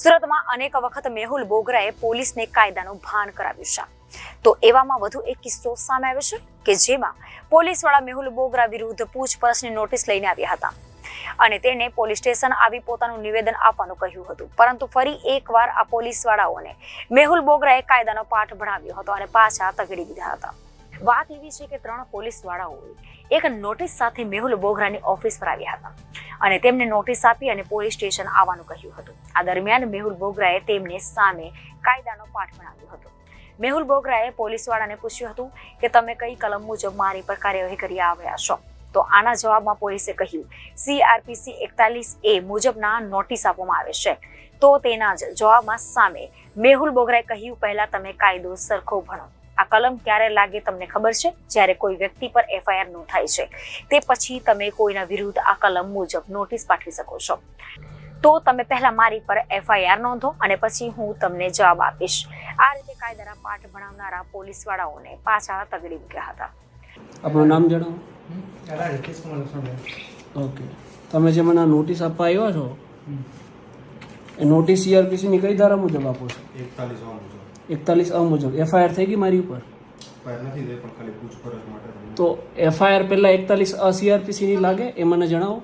સુરતમાં અનેક વખત મેહુલ બોગરાએ પોલીસને કાયદાનું ભાન કરાવ્યું છે. તો એવામાં વધુ એક કિસ્સો સામે આવ્યો છે કે જેમાં પોલીસવાળા મેહુલ બોગરા વિરુદ્ધ પૂછપરછની નોટિસ લઈને આવ્યા હતા અને તેણે પોલીસ સ્ટેશન આવી પોતાનું નિવેદન આપવાનું કહ્યું હતું. પરંતુ ફરી એકવાર આ પોલીસવાળાઓને મેહુલ બોગરાએ કાયદાનો પાઠ ભણાવ્યો હતો અને પાછા તગડી દીધા હતા. વાત એવી છે કે 3 પોલીસવાળાઓએ એક નોટિસ સાથે મેહુલ બોગરાની ઓફિસ પર આવ્યા હતા અને તેમને નોટિસ આપી અને પોલીસ સ્ટેશન આવવાનું કહ્યું હતું. આ દરમિયાન મેહુલ બોગરાએ તેમને સામે કાયદાનો પાઠ ભણાવ્યો હતો. મેહુલ બોગરાએ પોલીસવાળાને પૂછ્યું હતું કે તમે કઈ કલમ મુજબ મારી પર કાર્યવાહી કરી આવ્યા છો. તો આના જવાબમાં પોલીસે કહ્યું CRPC 41A મુજબના નોટિસ આપવામાં આવે છે. તો તેના જ જવાબમાં સામે મેહુલ બોગરાએ કહ્યું પહેલા તમે કાયદો સરખો ભણો. આ કલમ ક્યારે લાગે તમને ખબર છે? જ્યારે કોઈ વ્યક્તિ પર FIR નોંધાય છે તે પછી તમે કોઈના વિરુદ્ધ આ કલમ મુજબ નોટિસ પાઠવી શકો છો. તો તમે પહેલા મારી પર FIR નોંધો અને પછી હું તમને જવાબ આપીશ. આ રીતે કાયદાના પાઠ ભણાવનારા પોલીસવાળાઓને પાછા તગડી મૂક્યા હતા. આપણું નામ જણાવો. ઓકે, તમે જે મને નોટિસ આપવા આવ્યા છો એ નોટિસ CRPC ની કઈ ધારા મુજબ આપો છો? 41A મુજબ. FIR થઈ ગઈ મારી ઉપર? તો FIR પહેલા 41A CRPC ની લાગે એ મને જણાવો.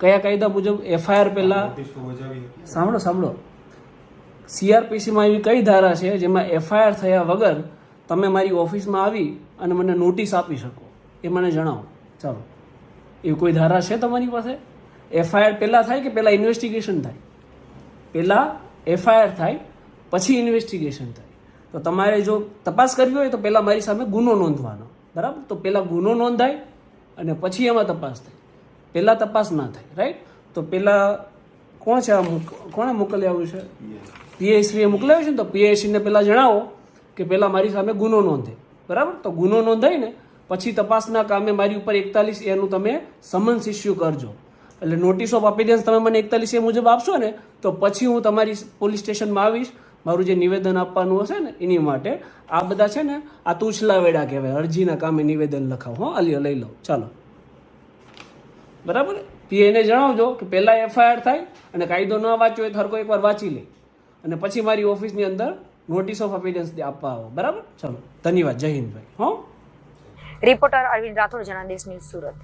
કયા કાયદા મુજબ FIR પહેલા? સાંભળો. CRPC માં એવી કઈ ધારા છે જેમાં FIR થયા વગર તમે મારી ઓફિસમાં આવી અને મને નોટિસ આપી શકો? એ મને જણાવો. ચાલો, એવી કોઈ ધારા છે તમારી પાસે? FIR પહેલા થાય કે પહેલા ઇન્વેસ્ટિગેશન થાય? પહેલા FIR થાય પછી ઇન્વેસ્ટિગેશન થાય. તો તમારે જો તપાસ કરવી હોય તો પહેલા મારી સામે ગુનો નોંધવાનો, બરાબર? તો પહેલા ગુનો નોંધાય અને પછી એમાં તપાસ થાય. પહેલા તપાસ ના થાય, રાઈટ? તો પહેલા કોણ છે? કોણે મોકલાવ્યું છે? PIશ્રીએ મોકલાવ્યું છે ને. તો PIશ્રીને પહેલા જણાવો કે પહેલા મારી સામે ગુનો નોંધે, બરાબર? તો ગુનો નોંધાય ને પછી તપાસના કામે મારી ઉપર 41A નું તમે સમન્સ ઇસ્યુ કરજો. એટલે નોટિસ ઓફ અપીયરન્સ તમે મને 41A મુજબ આપશો ને તો પછી હું તમારી પોલીસ સ્ટેશનમાં આવીશ. મારું જે નિવેદન આપવાનું હશે ને એની માટે. આ બધા છે ને આ તૂછલા વેડા કહેવાય, અરજીના કામે નિવેદન લખાવો. હા, લઈ લો. ચાલો, બરાબર. PIને જણાવજો કે પહેલા FIR થાય અને કાયદો ન વાંચ્યો હોય તો હરકો એકવાર વાંચી લે અને પછી મારી ઓફિસની અંદર નોટિસ ઓફ અપીયરન્સ આપવા આવો, બરાબર? ચાલો, ધન્યવાદ. જય હિન્દ ભાઈ. હા. Reporter Arvind Rathod, Janadesh news, Surat.